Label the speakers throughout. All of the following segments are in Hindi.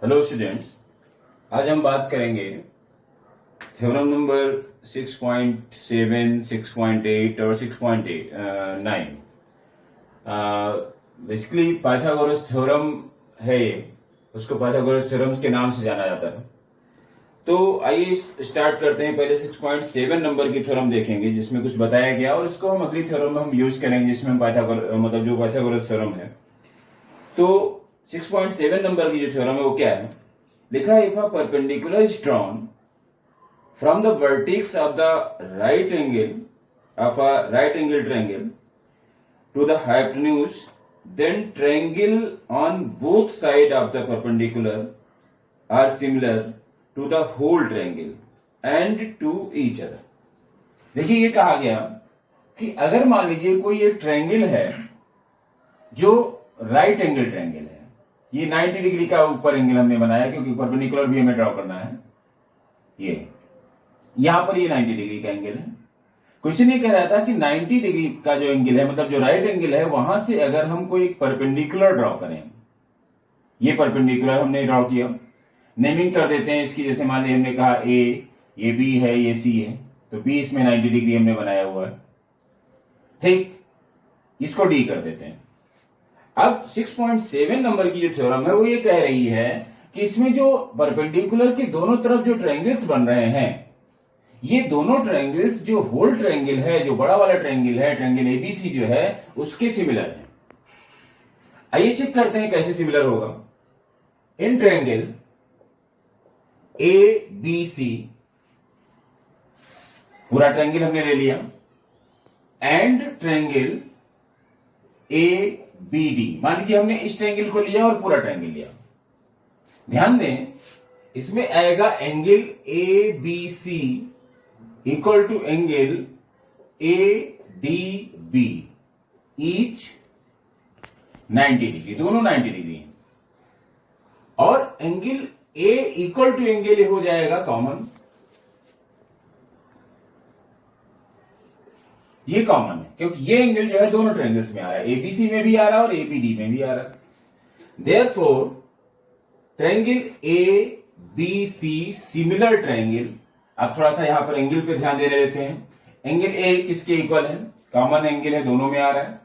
Speaker 1: हेलो स्टूडेंट्स, आज हम बात करेंगे थ्योरम नंबर 6.7, 6.8 और 6.9। बेसिकली पाइथागोरस थ्योरम है ये, उसको पाइथागोरस थ्योरम्स के नाम से जाना जाता है। तो आइए स्टार्ट करते हैं। पहले 6.7 नंबर की थ्योरम देखेंगे जिसमें कुछ बताया गया और इसको हम अगली थ्योरम में हम यूज करेंगे जिसमें हम पाइथागोरस थ्योरम है। तो 6.7 नंबर की जो थ्योरम है वो क्या है? लिखा है, if a perpendicular is drawn from the vertex of the right angle of a right angle triangle to the hypotenuse, then triangle on both side of the perpendicular are similar to the whole triangle and to each other। देखिए, ये कहा गया कि अगर मान लीजिए कोई एक ट्रायंगल है जो राइट एंगल ट्रायंगल है, ये 90 डिग्री का ऊपर एंगल हमने बनाया क्योंकि परपेंडिकुलर भी हमें ड्रॉ करना है। ये यहां पर ये 90 डिग्री का एंगल है। क्वेश्चन ये कह रहा था कि 90 डिग्री का जो एंगल है, मतलब जो राइट एंगल है, वहां से अगर हम कोई एक परपेंडिकुलर ड्रॉ करें, ये परपेंडिकुलर हमने ड्रॉ किया, नेमिंग कर देते हैं इसकी। जैसे मान लीजिए हमने कहा ए, ये बी है, ये सी है, तो बी इसमें 90 डिग्री हमने बनाया हुआ है। ठीक, इसको डी कर देते हैं। अब 6.7 नंबर की जो थ्योरम है वो ये कह रही है कि इसमें जो परपेंडिकुलर के दोनों तरफ जो ट्रायंगल्स बन रहे हैं, ये दोनों ट्रायंगल्स जो होल ट्रायंगल है, जो बड़ा वाला ट्रायंगल है, ट्रायंगल एबीसी जो है, उसके सिमिलर है। आइए चेक करते हैं कैसे सिमिलर होगा। इन ट्रायंगल ए बी सी, पूरा ट्रायंगल हमने ले लिया, and triangle A B D, मान लीजिए हमने इस ट्रायंगल को लिया और पूरा ट्रायंगल लिया। ध्यान दें, इसमें आएगा angle A B C equal to angle A D B, each 90 degree, दोनों 90 डिग्री हैं। और angle A equal to angle हो जाएगा कॉमन, ये कॉमन है क्योंकि ये एंगल जो है दोनों ट्रायंगल्स में आ रहा है, एबीसी में भी आ रहा है और एबीडी में भी आ रहा है। Therefore triangle A B C similar triangle. अब थोड़ा सा यहां पर एंगल पे ध्यान देने देते हैं। एंगल ए किसके इक्वल है? कॉमन एंगल है, दोनों में आ रहा है।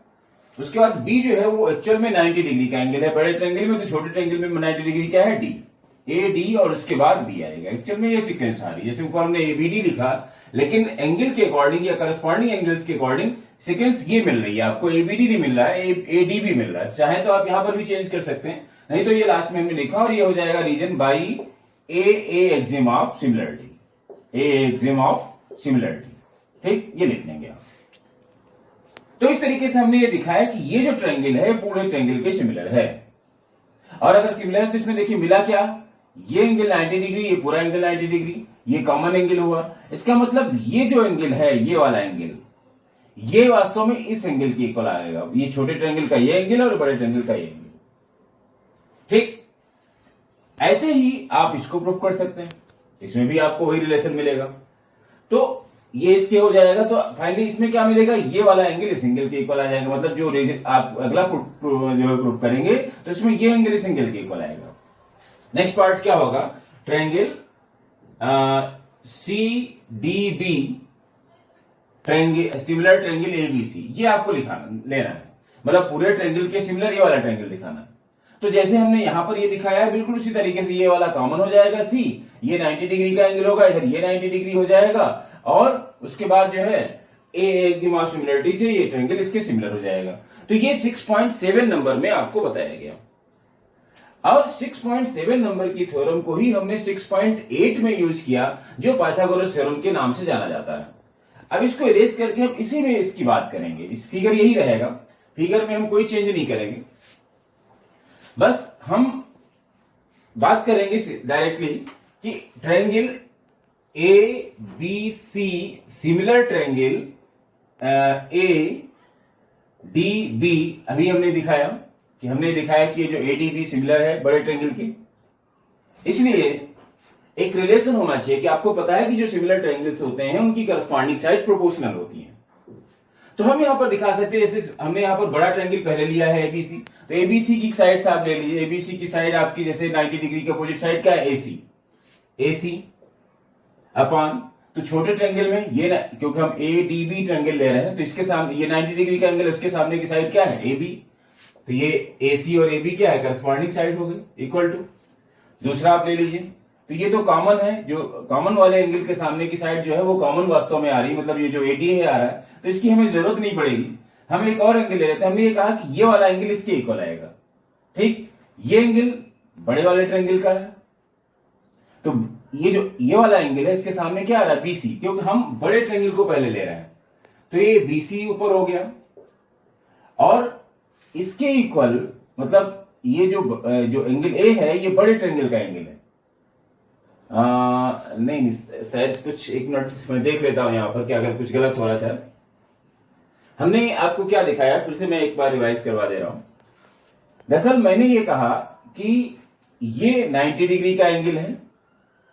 Speaker 1: उसके बाद बी जो है वो एक्चुअल में 90 डिग्री का एंगल है बड़े ट्रायंगल में, तो छोटे ट्रायंगल में 90 डिग्री क्या है? डी, ए डी और उसके बाद बी आएगा। एक्चुअल में ये सीक्वेंस आ रही है, जैसे ऊपर हमने एबीडी लिखा, लेकिन एंगल के अकॉर्डिंग या करस्पॉन्डिंग एंगल्स के अकॉर्डिंग सीक्वेंस ये मिल रही है आपको। एबीडी नहीं मिल रहा है, एडी भी मिल रहा है। चाहे तो आप यहां पर भी चेंज कर सकते हैं, नहीं तो ये लास्ट में हमने लिखा और ये हो जाएगा reason by A axiom of similarity, A axiom of similarity. ठीक, ये लिख लेंगे आप। तो इस तरीके से हमने ये दिखाया कि ये जो ट्रायंगल है पूरे ट्रायंगल के सिमिलर है। और अगर सिमिलर है तो इसमें देखिए मिला क्या? ये एंगल 90 डिग्री, ये पूरा एंगल 90 डिग्री, ये कॉमन एंगल हुआ। इसका मतलब ये जो एंगल है, ये वाला एंगल, ये वास्तव में इस एंगल के इक्वल आएगा। ये छोटे ट्रायंगल का ये एंगल और बड़े ट्रायंगल का ये एंगल। ठीक, ऐसे ही आप इसको प्रूव कर सकते हैं, इसमें भी आपको वही रिलेशन मिलेगा। तो ये इसके हो जाएगा, तो फाइनली इसमें क्या मिलेगा? ये वाला एंगल इस एंगल के इक्वल आ जाएगा। मतलब जो आप अगला प्रूव करेंगे तो इसमें ये एंगल इस एंगल के इक्वल आएगा। नेक्स्ट पार्ट क्या होगा? Triangle C D B, triangle similar triangle ABC, ये आपको लेना है। मतलब पूरे ट्रायंगल के सिमिलर ये वाला ट्रायंगल दिखाना है। तो जैसे हमने यहां पर ये दिखाया है, बिल्कुल उसी तरीके से ये वाला कॉमन हो जाएगा सी, ये 90 डिग्री का एंगल होगा, इधर ये 90 डिग्री हो जाएगा, और उसके बाद जो है ए एक्सिम ऑफ सिमिलरिटी से ये ट्रायंगल इसके सिमिलर हो जाएगा। तो ये 6.7 नंबर में आपको बताया गया। और 6.7 नंबर की थ्योरम को ही हमने 6.8 में यूज किया, जो पाइथागोरस थ्योरम के नाम से जाना जाता है। अब इसको इरेज करके हम इसी में इसकी बात करेंगे। इस फिगर यही रहेगा, फिगर में हम कोई चेंज नहीं करेंगे, बस हम बात करेंगे डायरेक्टली कि triangle A B C similar triangle A D B, अभी हमने दिखाया कि जो ए डी बी सिमिलर है बड़े ट्रायंगल की। इसलिए एक रिलेशन होना चाहिए कि आपको पता है कि जो सिमिलर ट्रायंगल्स होते हैं उनकी करस्पॉन्डिंग साइड प्रोपोर्शनल होती है। तो हम यहाँ पर दिखा सकते हैं, जैसे हमने यहाँ पर बड़ा ट्रायंगल पहले लिया है एबीसी, तो एबीसी की साइड से आप ले लीजिए, एबीसी की साइड आपकी जैसे 90 डिग्री के अपोजिट साइड क्या है, एसी, एसी अपॉन, तो छोटे ट्रायंगल में ये ना, क्योंकि हम ए डी बी ट्रायंगल ले रहे हैं तो इसके सामने ये 90 डिग्री का एंगल, उसके सामने की साइड क्या है, ए बी, तो ये एसी और ए बी क्या है, करस्पॉन्डिंग साइड हो गई, इक्वल टू। दूसरा आप ले लीजिए, तो ये तो कॉमन है, जो कॉमन वाले एंगल के सामने की साइड जो है वो कॉमन वास्तव में आ रही है, मतलब ये जो एडी है आ रहा है, तो इसकी हमें जरूरत नहीं पड़ेगी। हम एक और एंगल ले लेते हैं, हमने ये कहा कि ये वाला एंगल इसके इक्वल आएगा, ठीक, ये एंगल बड़े वाले ट्रायंगल का है, तो ये वाला एंगल है, इसके सामने क्या आ रहा है, बीसी, क्योंकि हम बड़े ट्रायंगल को पहले ले रहे हैं, तो ये बीसी ऊपर हो गया, और इसके इक्वल, मतलब ये जो एंगल ए है ये बड़े ट्रायंगल का एंगल है। नहीं शायद कुछ, एक मिनट मैं देख लेता हूं यहां पर क्या, अगर कुछ गलत हो रहा है शायद। हमने आपको क्या दिखाया, फिर से मैं एक बार रिवाइज करवा दे रहा हूं। दरअसल मैंने ये कहा कि ये 90 डिग्री का एंगल है,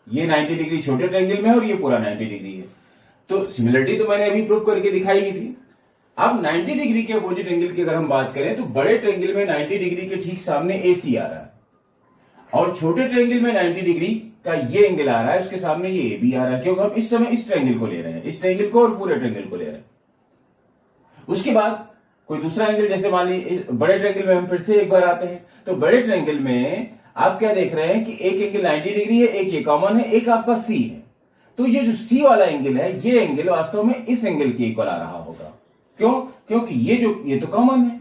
Speaker 1: ये 90 डिग्री छोटे ट्रायंगल में है और ये पूरा 90 डिग्री है, तो सिमिलरिटी तो मैंने अभी प्रूव करके दिखाई ही थी। अब 90 डिग्री के अपोजिट एंगल की अगर हम बात करें तो बड़े ट्रायंगल में 90 डिग्री के ठीक सामने एसी आ रहा है, और छोटे ट्रायंगल में 90 डिग्री का ये एंगल आ रहा है, उसके सामने ये बी आ रहा है, क्योंकि हम इस समय इस ट्रायंगल को ले रहे हैं, इस ट्रायंगल को और पूरे ट्रायंगल को ले रहे हैं। उसके बाद कोई दूसरा एंगल, जैसे मान लीजिए बड़े ट्रायंगल में हम फिर से एक बार आते हैं, तो बड़े ट्रायंगल में आप क्या देख रहे हैं कि एक एंगल 90 डिग्री है, एक ये कॉमन है, एक आपका सी है, तो ये जो सी वाला एंगल है, ये एंगल वास्तव में इस एंगल के इक्वल आ रहा होगा। क्यों? क्योंकि ये तो कॉमन है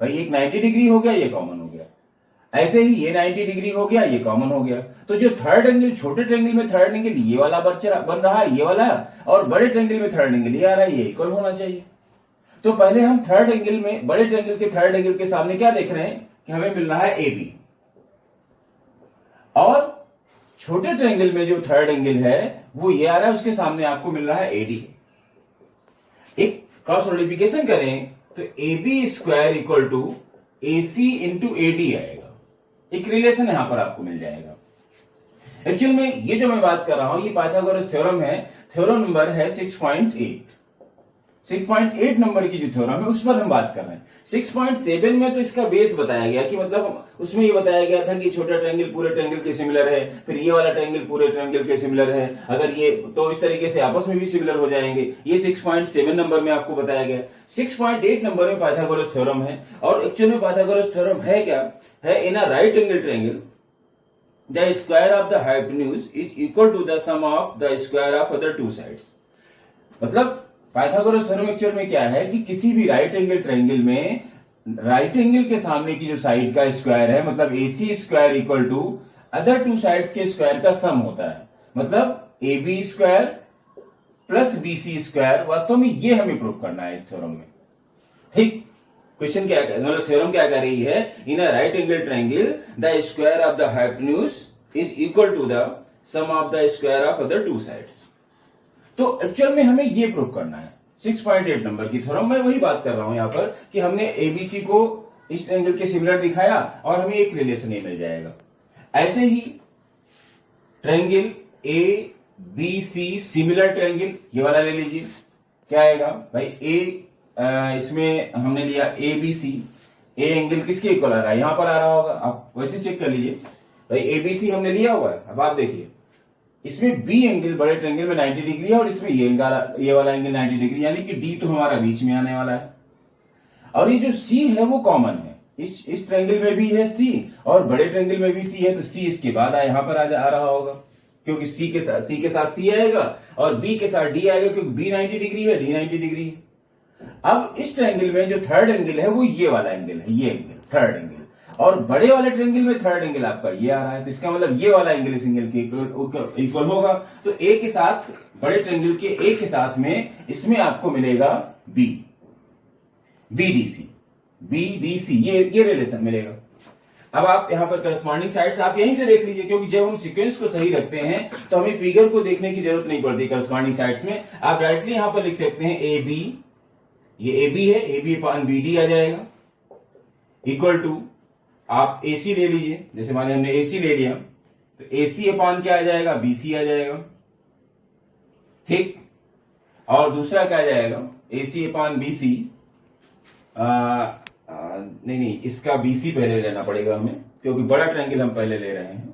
Speaker 1: भाई, एक 90 डिग्री हो गया, ये कॉमन हो गया, ऐसे ही ये 90 डिग्री हो गया, ये कॉमन हो गया, तो जो थर्ड एंगल, छोटे ट्रायंगल में थर्ड एंगल ये वाला बन रहा है, ये वाला, और बड़े ट्रायंगल में थर्ड एंगल ये आ रहा है, ये इक्वल होना चाहिए। तो पहले हम थर्ड एंगल में, बड़े ट्रायंगल के थर्ड एंगल के सामने क्या देख रहे हैं कि हमें मिल रहा है ए बी, और छोटे ट्रायंगल में जो थर्ड एंगल है वो ये आ रहा है, उसके सामने आपको मिल रहा है एडी। एक क्रॉस मल्टीप्लिकेशन करें तो A B square equal to A C into A D आएगा, एक रिलेशन यहां पर आपको मिल जाएगा। एक्चुअल में ये जो मैं बात कर रहा हूं ये पाइथागोरस थ्योरम है, थ्योरम नंबर है 6.8 नंबर की जो थ्योरम है उस पर हम बात कर रहे हैं। 6.7 में तो इसका बेस बताया गया कि मतलब उसमें ये बताया गया था कि छोटा ट्रायंगल पूरे ट्रायंगल के सिमिलर है, फिर ये वाला ट्रायंगल पूरे ट्रायंगल के सिमिलर है, अगर ये तो इस तरीके से आपस में भी सिमिलर हो जाएंगे, ये 6.7 नंबर में आपको बताया गया। 6.8 नंबर में पाइथागोरस थ्योरम है, और एक्चुअल में पाइथागोरस थ्योरम है क्या, है in a right angle triangle the square of the hypotenuse is equal to the sum of the square of other two sides. मतलब पाइथागोरस थ्योरम एक्चुअल में क्या है कि किसी भी राइट एंगल ट्रायंगल में राइट एंगल के सामने की जो साइड का स्क्वायर है, मतलब AC square equal to other two sides के स्क्वायर का सम होता है, मतलब AB square plus BC square. वास्तव में ये हमें प्रूव करना है इस थ्योरम में, ठीक। क्वेश्चन क्या है, मतलब थ्योरम क्या कर रही है, in a right angle triangle the square of the hypotenuse is equal to the sum of the square of other two sides. तो एक्चुअल में हमें ये प्रूव करना है 6.8 नंबर की थ्योरम। मैं वही बात कर रहा हूं यहां पर कि हमने एबीसी को इस एंगल के सिमिलर दिखाया और हमें एक रिलेशन ही मिल जाएगा। ऐसे ही triangle A B C similar triangle, ये वाला ले लीजिए, क्या आएगा भाई, इसमें हमने लिया A B C, A angle किसके इक्वल आ रहा है, यहां पर आ रहा होगा, आप वैसे चेक कर लीजिए भाई, एबीसी हमने लिया हुआ है। अब आप देखिए इसमें बी एंगल बड़े ट्रायंगल में 90 डिग्री है, और इसमें ये वाला एंगल 90 डिग्री, यानी कि डी तो हमारा बीच में आने वाला है, और ये जो सी है वो कॉमन है, इस ट्रायंगल में भी है सी और बड़े ट्रायंगल में भी सी है, तो सी इसके बाद यहां पर आ रहा होगा, क्योंकि सी के साथ सी आएगा और बी के साथ डी आएगा, क्योंकि बी 90 डिग्री है, डी 90 डिग्री है। अब इस ट्रायंगल में जो थर्ड एंगल है वो ये वाला एंगल है, ये एंगल थर्ड एंगल, और बड़े वाले ट्रायंगल में थर्ड एंगल आपका ये आ रहा है, तो इसका मतलब ये वाला एंगल इस एंगल के इक्वल होगा। तो ए के साथ, बड़े ट्रायंगल के ए के साथ में इसमें आपको मिलेगा बी डी सी, ये रिलेशन मिलेगा। अब आप यहां पर करस्पॉन्डिंग साइड्स आप यहीं से देख लीजिए, क्योंकि जब हम सीक्वेंस को सही रखते हैं तो हमें फिगर को देखने की जरूरत नहीं पड़ती करस्पॉन्डिंग साइड्स में। आप डायरेक्टली यहां पर लिख सकते हैं ए बी, ये ए बी है, A B upon B D आ जाएगा, इक्वल टू आप AC ले लीजिए, जैसे माने हमने AC ले लिया तो AC अपॉन क्या आ जाएगा, BC आ जाएगा, ठीक। और दूसरा क्या आ जाएगा, AC अपान BC। नहीं, इसका BC पहले लेना पड़ेगा हमें, क्योंकि बड़ा ट्रायंगल हम पहले ले रहे हैं।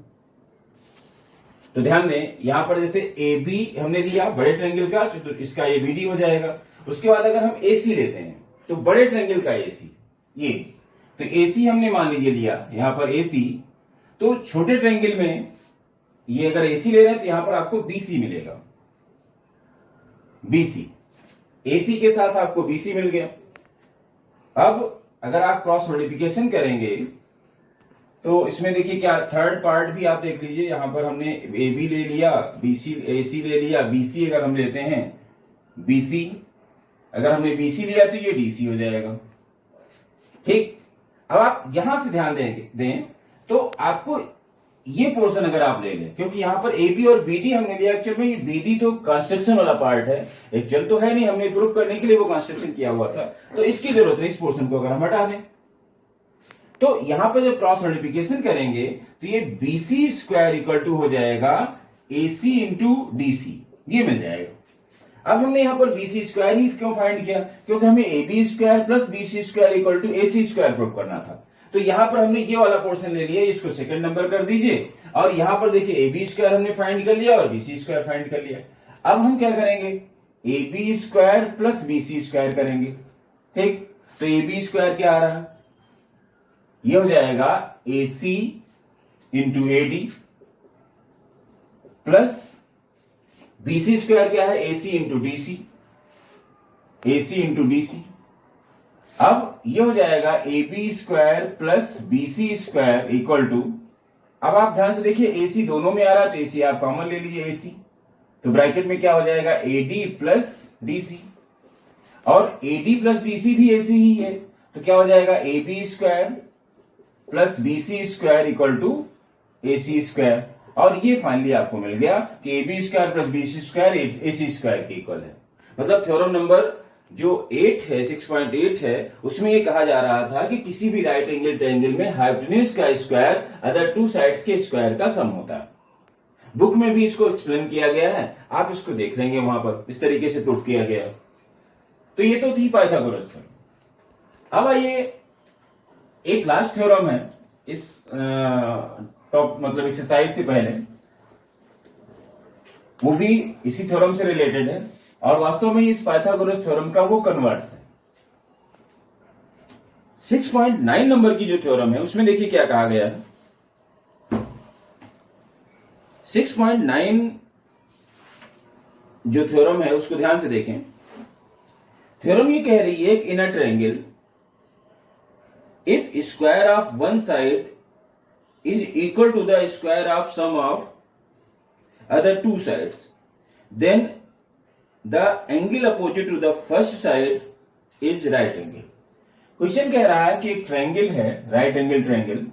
Speaker 1: तो ध्यान दें, यहां पर जैसे AB हमने लिया बड़े ट्रायंगल का, तो इसका ABD हो जाएगा। उसके बाद अगर हम AC लेते हैं तो बड़े ट्रायंगल का AC, ये तो AC हमने मान लीजिए लिया यहां पर AC, तो छोटे ट्रायंगल में ये अगर AC ले रहे हैं तो यहां पर आपको BC मिलेगा, BC। AC के साथ आपको BC मिल गया। अब अगर आप क्रॉस मल्टीप्लिकेशन करेंगे तो इसमें देखिए क्या थर्ड पार्ट भी आप देख लीजिए, यहां पर हमने AB ले लिया, BC AC ले लिया, BC अगर हम लेते हैं BC, अगर हमने BC लिया तो ये DC हो जाएगा। ठीक, अब आप यहां से ध्यान दें तो आपको ये पोर्शन अगर आप ले लें, क्योंकि यहां पर AB और BD हमने लिया, एक्चुअल में ये BD तो कंस्ट्रक्शन वाला पार्ट है, एक्चुअल तो है नहीं, हमने प्रूफ करने के लिए वो कंस्ट्रक्शन किया हुआ था, तो इसकी जरूरत नहीं। इस पोर्शन को अगर हम हटा दें तो यहां पर जब क्रॉस मल्टीप्लिकेशन करेंगे तो ये BC स्क्वायर इक्वल टू हो जाएगा AC इंटू DC, ये मिल जाएगा। अब हमने यहां पर BC स्क्वायर ही क्यों फाइंड किया, क्योंकि हमें AB square plus BC square equal to AC square proof करना था। तो यहां पर हमने ये वाला पोर्शन ले लिया, इसको सेकंड नंबर कर दीजिए, और यहां पर देखिए AB स्क्वायर हमने फाइंड कर लिया और BC स्क्वायर फाइंड कर लिया। अब हम क्या करेंगे, AB square plus BC square करेंगे। ठीक, तो AB स्क्वायर क्या आ रहा है, ये हो जाएगा AC into AD plus BC square क्या है, AC into DC, AC into DC। अब ये हो जाएगा AB square plus BC square equal to, अब आप ध्यान से देखिए AC दोनों में आ रहा है तो AC आप कॉमन ले लीजिए AC, तो ब्रैकेट में क्या हो जाएगा AD प्लस DC, और AD प्लस DC भी AC ही है, तो क्या हो जाएगा AB square plus BC square equal to AC square. और ये फाइनली आपको मिल गया कि AB square plus BC square AC square के इक्वल है। मतलब थ्योरम नंबर जो 8 है, 6.8 है, उसमें ये कहा जा रहा था कि किसी भी राइट एंगल ट्रायंगल में हाइपोटेन्यूज का स्क्वायर अदर टू साइड्स के स्क्वायर का सम होता है। बुक में भी इसको एक्सप्लेन किया गया है, आप इसको देख लेंगे, वहां पर इस तरीके से प्रूफ किया गया है। तो ये तो थी पाइथागोरस थ्योरम। अब आइए एक लास्ट थ्योरम है इस टॉप मतलब एक्सरसाइज से पहले, वो भी इसी थ्योरम से रिलेटेड है, और वास्तव में इस पाइथागोरस थ्योरम का वो कन्वर्स है। 6.9 नंबर की जो थ्योरम है उसमें देखिए क्या कहा गया है। 6.9 जो थ्योरम है उसको ध्यान से देखें। थ्योरम ये कह रही है कि in a triangle if square of one side is equal to the square of sum of other two sides, then the angle opposite to the first side is right angle। Question कह रहा है कि एक ट्रायंगल है, राइट एंगल ट्रायंगल,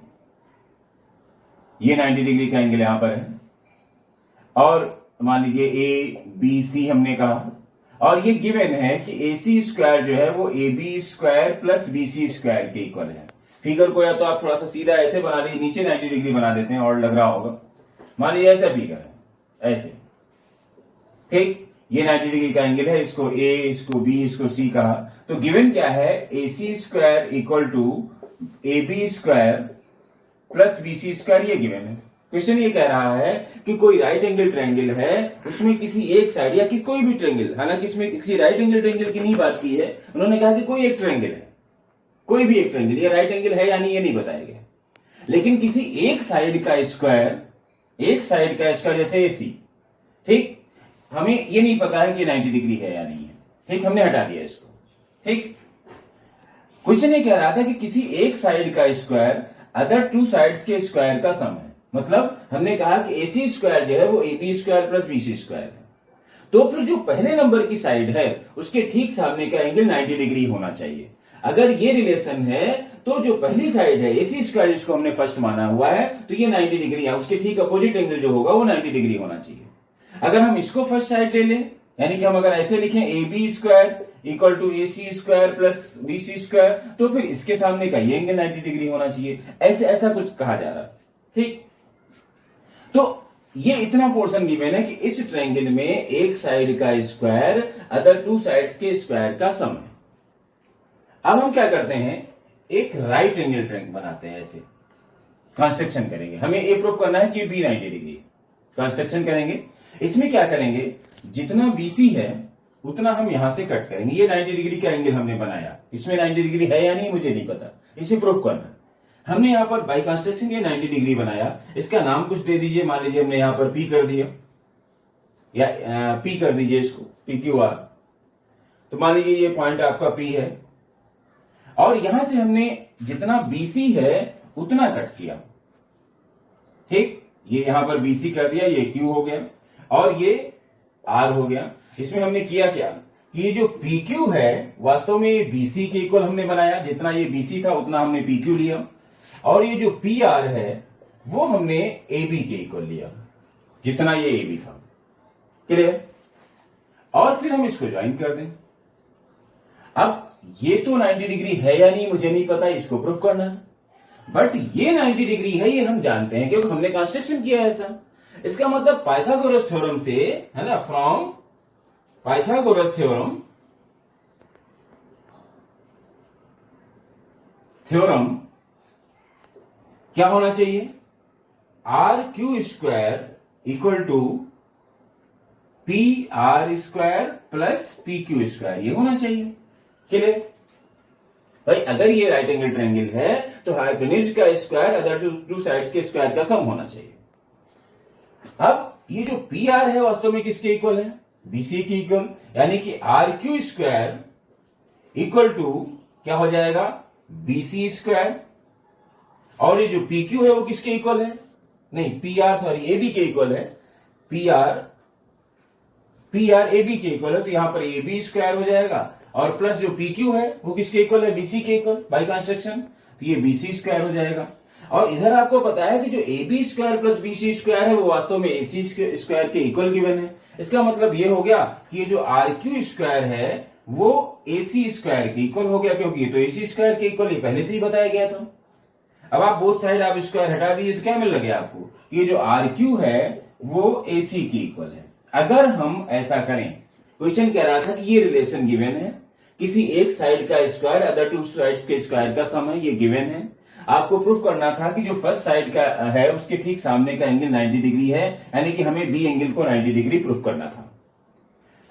Speaker 1: ये 90 डिग्री का एंगल यहां पर है, और मान लीजिए ABC हमने कहा, और ये गिवन है कि AC स्क्वायर जो है वो AB square plus BC square के इक्वल है। फिगर को या तो आप थोड़ा सा सीधा ऐसे बना लीजिए, नीचे 90 डिग्री बना देते हैं और लग रहा होगा, मान लीजिए ऐसा फिगर है, ऐसे। ठीक, ये 90 डिग्री का एंगल है, इसको A, इसको B, इसको C कहा, तो गिवन क्या है, AC square equal to AB square plus BC square, ये गिवन है। क्वेश्चन ये कह रहा है कि कोई राइट एंगल ट्रायंगल है, उसमें किसी एक साइड या कोई भी ट्रायंगल, हालांकि इसमें किसी राइट एंगल ट्रायंगल की नहीं बात की है, उन्होंने कहा कि कोई एक ट्रायंगल है, कोई भी एक ट्रायंगल, ये राइट एंगल है या नहीं ये नहीं बताया गया, लेकिन किसी एक साइड का स्क्वायर, एक साइड का स्क्वायर जैसे AC, ठीक, हमें ये नहीं पता है कि 90 डिग्री है या नहीं है, ठीक, हमने हटा दिया इसको। ठीक, क्वेश्चन ये कह रहा था कि किसी एक साइड का स्क्वायर अदर टू साइड्स के स्क्वायर का सम है। मतलब हमने कहा कि AC स्क्वायर जो है वो AB square plus BC square है, तो फिर जो पहले नंबर की साइड है उसके ठीक सामने का एंगल 90 डिग्री होना चाहिए। अगर ये रिलेशन है तो जो पहली साइड है AC स्क्वायर जिसको हमने फर्स्ट माना हुआ है, तो ये 90 डिग्री है, उसके ठीक अपोजिट एंगल जो होगा वो 90 डिग्री होना चाहिए। अगर हम इसको फर्स्ट साइड ले लें, यानी कि हम अगर ऐसे लिखें AB square equal to AC square plus BC square, तो फिर इसके सामने का ये एंगल 90 डिग्री होना चाहिए, ऐसे ऐसा कुछ कहा जा रहा है। ठीक, तो ये इतना पोर्शन गिवन है कि इस ट्रायंगल में एक साइड का स्क्वायर अदर टू साइड्स के स्क्वायर का सम है। अब हम क्या करते हैं, एक राइट एंगल ट्रायंगल बनाते हैं, ऐसे कंस्ट्रक्शन करेंगे। हमें ये प्रूव करना है कि बी 90 डिग्री, कंस्ट्रक्शन करेंगे। इसमें क्या करेंगे, जितना बीसी है उतना हम यहां से कट करेंगे। ये 90 डिग्री का एंगल हमने बनाया, इसमें 90 डिग्री है या नहीं मुझे नहीं पता, इसे प्रूव करना है। हमने यहां पर बाई कंस्ट्रक्शन ये 90 डिग्री बनाया, इसका नाम कुछ दे दीजिए, मान लीजिए हमने यहां पर पी कर दिया, या पी कर दीजिए इसको, पी क्यू आर। तो मान लीजिए ये पॉइंट आपका पी है, और यहां से हमने जितना बीसी है उतना कट किया, ठीक। ये यहां पर बीसी कर दिया, ये क्यू हो गया और ये आर हो गया। इसमें हमने किया क्या कि ये जो PQ है वास्तव में ये BC के इक्वल हमने बनाया, जितना ये BC था उतना हमने PQ लिया, और ये जो PR है वो हमने AB के इक्वल लिया, जितना ये AB था। क्लियर? और फिर हम इसको ज्वाइन कर दें। अब ये तो 90 डिग्री है या नहीं मुझे नहीं पता, इसको प्रूव करना है, बट ये 90 डिग्री है ये हम जानते हैं क्योंकि हमने कंस्ट्रक्शन किया है ऐसा। इसका मतलब पाइथागोरस थ्योरम से, है ना, फ्रॉम पाइथागोरस थ्योरम क्या होना चाहिए, R Q square equal to P R square plus P Q square, ये होना चाहिए। क्लियर भाई? अगर ये राइट एंगल ट्रायंगल है तो हाइपोटेन्यूज का स्क्वायर अदर टू साइड्स के स्क्वायर का सम होना चाहिए। अब ये जो पी आर है वास्तव में किसके इक्वल है, बीसी के इक्वल, यानी कि R Q square equal to क्या हो जाएगा, बीसी स्क्वायर। और ये जो पी क्यू है वो किसके इक्वल है, नहीं P R sorry A B के इक्वल है, पी आर ए बी के इक्वल है, तो यहां पर ए बी स्क्वायर हो जाएगा, और प्लस जो पी क्यू है वो किसके इक्वल है, बीसी के इक्वल बाई कंस्ट्रक्शन, तो ये बीसी स्क्वायर हो जाएगा। और इधर आपको पता है कि जो A B square plus BC square है वो वास्तव में एसी स्क्वायर के इक्वल गिवन है। इसका मतलब ये हो गया कि ये जो आर क्यू स्क्वायर है वो एसी स्क्वायर के इक्वल हो गया, क्योंकि ये तो एसी स्क्वायर के इक्वल ये पहले से ही बताया गया था। अब आप बोथ साइड आप स्क्वायर हटा दीजिए तो क्या मिल गया आपको, ये जो आर क्यू है वो एसी के इक्वल है। अगर हम ऐसा करें, क्वेश्चन कह रहा था कि ये रिलेशन गिवन है, किसी एक साइड का स्क्वायर अदर टू साइड्स के स्क्वायर का सम है, ये गिवन है। आपको प्रूफ करना था कि जो फर्स्ट साइड का है उसके ठीक सामने का एंगल 90 डिग्री है, यानी कि हमें बी एंगल को 90 डिग्री प्रूफ करना था।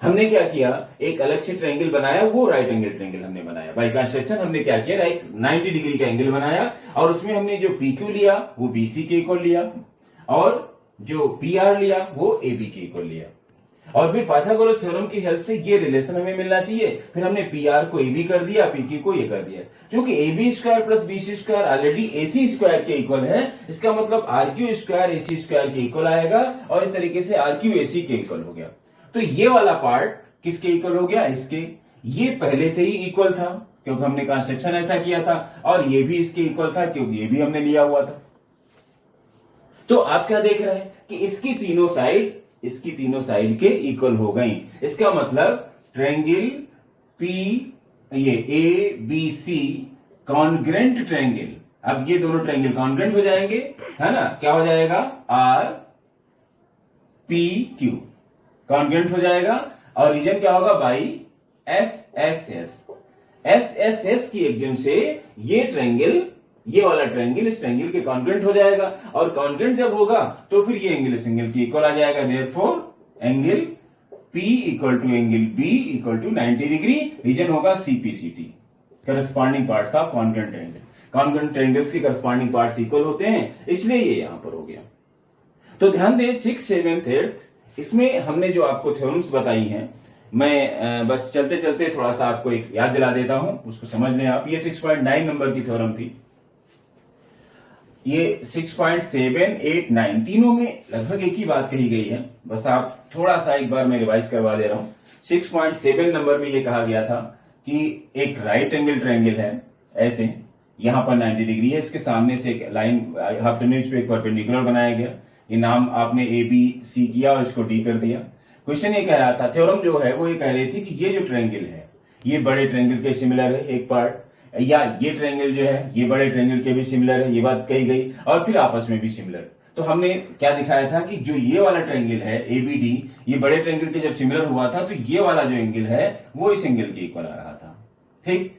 Speaker 1: हमने क्या किया, एक अलग से ट्रायंगल बनाया, वो राइट एंगल ट्रायंगल हमने बनाया बाय कंस्ट्रक्शन। हमने क्या किया, राइट 90 डिग्री का एंगल बनाया, और उसमें हमने जो PQ लिया वो BC के इक्वल लिया, और जो PR लिया वो AB के इक्वल लिया। और फिर पाइथागोरस थ्योरम की हेल्प से ये रिलेशन हमें मिलना चाहिए। फिर हमने PR को AB कर दिया, PQ को ये कर दिया। क्योंकि AB square plus BC square already AC square के इक्वल है, इसका मतलब RQ स्क्वायर AC स्क्वायर के इक्वल आएगा, और इस तरीके से RQ AC के इक्वल हो गया। तो ये वाला पार्ट किसके इक्वल हो गया, इसके। ये पहले से ही इक्वल था क्योंकि हमने कंस्ट्रक्शन ऐसा किया था, और ये भी इसके इक्वल था क्योंकि ये भी हमने लिया हुआ था। तो आप क्या देख रहे हैं कि इसकी तीनों साइड के इक्वल हो गई। इसका मतलब ट्रायंगल ये A B C congruent triangle, अब ये दोनों ट्रायंगल कॉन्ग्रेंट हो जाएंगे, है ना। क्या हो जाएगा, आर पी क्यू कॉन्ग्रेंट हो जाएगा, और रीजन क्या होगा, बाई एस की एग्जाम से ये ट्रायंगल, ये वाला ट्रायंगल इस ट्रायंगल के कॉन्ग्रेंट हो जाएगा, और कॉन्ग्रेंट जब होगा तो फिर ये एंगल इस एंगल की इक्वल आ जाएगा। Therefore angle P equal to angle B equal to 90 degree, reason होगा CPCT, corresponding parts of congruent triangle. Congruent triangles के करस्पॉन्डिंग पार्ट्स इक्वल होते हैं, इसलिए ये यहां पर हो गया। तो ध्यान दें 6, 7, 8 इसमें हमने जो आपको थ्योरम्स बताई हैं, मैं बस चलते चलते थोड़ा सा आपको एक याद दिला देता हूं, उसको समझ लें आप। ये 6.9 नंबर की थ्योरम थी, ये 6.7, 8, 9 तीनों में लगभग एक ही बात कही गई है, बस आप थोड़ा सा एक बार मैं रिवाइज करवा दे रहा हूं। 6.7 नंबर में ये कहा गया था कि एक राइट एंगल ट्रायंगल है, ऐसे यहां पर 90 डिग्री है, इसके सामने से एक लाइन हाइपोटेन्यूज पे एक परपेंडिकुलर बनाया गया, ये नाम आपने ABC किया और इसको D कर दिया। क्वेश्चन ये कह रहा था, थ्योरम जो है वो ये कह रही थी कि ये जो ट्रायंगल है ये बड़े ट्रायंगल के सिमिलर है एक पार्ट, या ये ट्रायंगल जो है ये बड़े ट्रायंगल के भी सिमिलर है, ये बात कही गई, और फिर आपस में भी सिमिलर। तो हमने क्या दिखाया था कि जो ये वाला ट्रायंगल है एबीडी, ये बड़े ट्रायंगल के जब सिमिलर हुआ था तो ये वाला जो एंगल है वो इस एंगल के इक्वल आ रहा था। ठीक,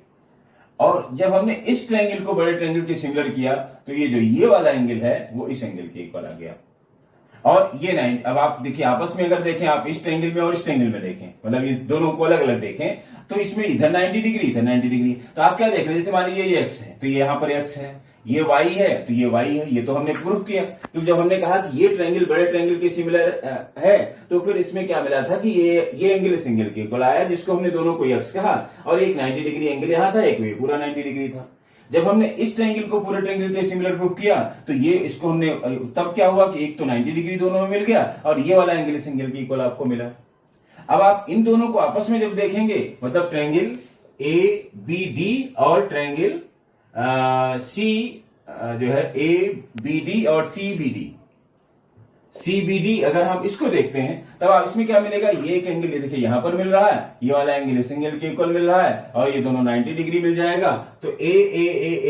Speaker 1: और जब हमने इस ट्रायंगल को बड़े ट्रायंगल के सिमिलर किया तो ये जो ये वाला एंगल है वो इस एंगल के इक्वल आ गया। और ये 9, अब आप देखिए आपस में अगर देखें, आप इस ट्रायंगल में और इस ट्रायंगल में देखें, मतलब ये दोनों को अलग अलग देखें, तो इसमें इधर 90 डिग्री इधर 90 डिग्री, तो आप क्या देख रहे हैं, जैसे मान लीजिए ये एक्स है तो ये यहां पर एक्स है, ये वाई है तो ये वाई है, ये तो हमने प्रूफ किया। तो जब हमने कहा कि ये ट्रायंगल बड़े ट्रायंगल के सिमिलर है तो फिर इसमें क्या मिला था कि ये एंगल इस एंगल के इक्वल आया, जिसको हमने दोनों को एक्स कहा, और एक 90 डिग्री एंगल यहां था, एक भी पूरा 90 डिग्री था। जब हमने इस ट्रायंगल को पूरे ट्रायंगल के सिमिलर प्रूफ किया तो ये इसको हमने, तब क्या हुआ कि एक तो 90 डिग्री दोनों में मिल गया और ये वाला एंगल इस एंगल की इक्वल आपको मिला। अब आप इन दोनों को आपस में जब देखेंगे, मतलब ट्रायंगल ए बी डी और ट्रायंगल सी जो है ए बी डी और सी बी डी, सीबीडी, अगर हम इसको देखते हैं तब आप इसमें क्या मिलेगा, ये एक एंगल देखिए यहां पर मिल रहा है, ये वाला एंगल इस एंगल के इक्वल मिल रहा है, और ये दोनों 90 डिग्री मिल जाएगा, तो ए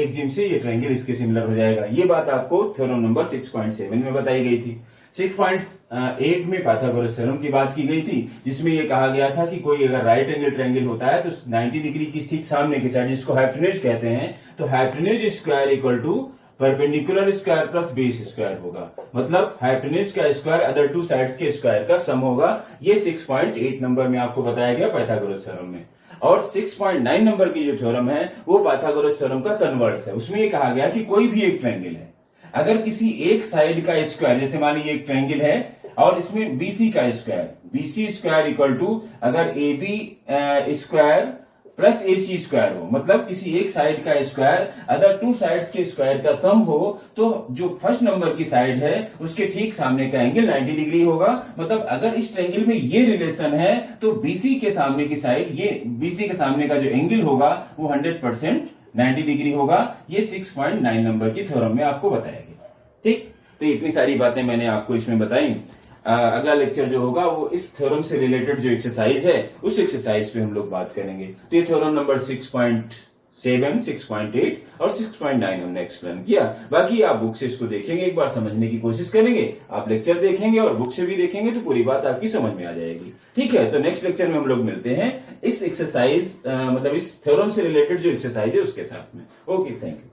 Speaker 1: एक जिम से ये ट्रायंगल इसके सिमिलर हो जाएगा। ये बात आपको थ्योरम नंबर 6.7 में बताई गई थी। 6.8 में पाइथागोरस थ्योरम की बात की गई थी, जिसमें ये कहा गया था कि कोई अगर राइट एंगल ट्रायंगल होता है तो 90 डिग्री की ठीक सामने की साइड, जिसको हाइपोटेन्यूज कहते हैं, तो hypotenuse square equal to perpendicular square plus base square होगा, मतलब हाइपोटेन्यूज का स्क्वायर अदर टू साइड्स के स्क्वायर का सम होगा। ये 6.8 नंबर में आपको बताया गया पाइथागोरस थ्योरम में। और 6.9 नंबर की जो थ्योरम है वो पाइथागोरस थ्योरम का कन्वर्स है। उसमें ये कहा गया कि कोई भी एक ट्रायंगल है, अगर किसी एक साइड का स्क्वायर, जैसे मान लीजिए एक ट्रायंगल है और इसमें बीसी का square, BC square equal to अगर A B square plus AC square हो, मतलब किसी एक साइड का स्क्वायर अगर टू साइड्स के स्क्वायर का सम हो, तो जो फर्स्ट नंबर की साइड है उसके ठीक सामने का एंगल 90 डिग्री होगा। मतलब अगर इस ट्रायंगल में ये रिलेशन है तो BC के सामने की साइड, ये BC के सामने का जो एंगल होगा वो 100% 90 डिग्री होगा। ये 6.9 नंबर की थ्योरम में आपको बताया गया। ठीक, तो इतनी सारी बातें मैंने आपको इसमें बताई। अगला लेक्चर जो होगा वो इस थ्योरम से रिलेटेड जो एक्सरसाइज है उस एक्सरसाइज पे हम लोग बात करेंगे। तो ये थ्योरम नंबर 6.7, 6.8 और 6.9 हमने एक्सप्लेन किया। बाकी आप बुक से इसको देखेंगे, एक बार समझने की कोशिश करेंगे, आप लेक्चर देखेंगे और बुक से भी देखेंगे तो पूरी बात आपकी समझ में आ जाएगी। ठीक है, तो नेक्स्ट लेक्चर में हम लोग मिलते हैं इस एक्सरसाइज मतलब इस थ्योरम से रिलेटेड जो एक्सरसाइज है उसके साथ में। Okay, thank you.